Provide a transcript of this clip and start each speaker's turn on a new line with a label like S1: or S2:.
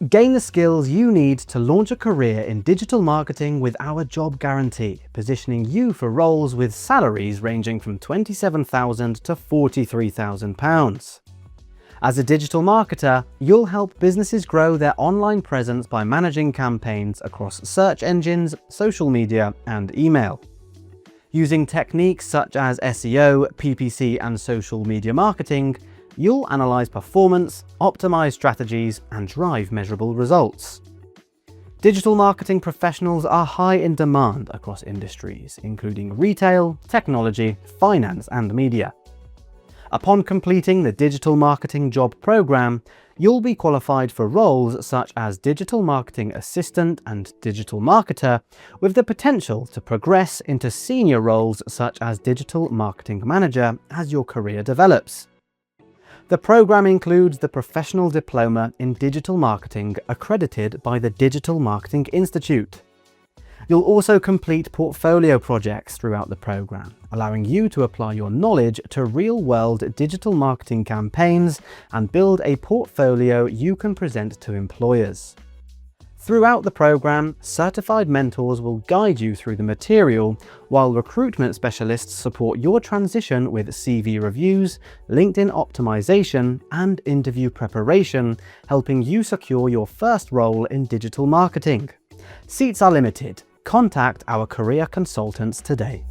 S1: Gain the skills you need to launch a career in digital marketing with our job guarantee, positioning you for roles with salaries ranging from £27,000 to £43,000. As a digital marketer, you'll help businesses grow their online presence by managing campaigns across search engines, social media, and email. Using techniques such as SEO, PPC, and social media marketing, you'll analyze performance, optimize strategies, and drive measurable results. Digital marketing professionals are high in demand across industries, including retail, technology, finance, and media. Upon completing the Digital Marketing Job Program, you'll be qualified for roles such as Digital Marketing Assistant and Digital Marketer, with the potential to progress into senior roles such as Digital Marketing Manager as your career develops. The program includes the Professional Diploma in Digital Marketing accredited by the Digital Marketing Institute. You'll also complete portfolio projects throughout the program, allowing you to apply your knowledge to real-world digital marketing campaigns and build a portfolio you can present to employers. Throughout the program, certified mentors will guide you through the material, while recruitment specialists support your transition with CV reviews, LinkedIn optimization, and interview preparation, helping you secure your first role in digital marketing. Seats are limited. Contact our career consultants today.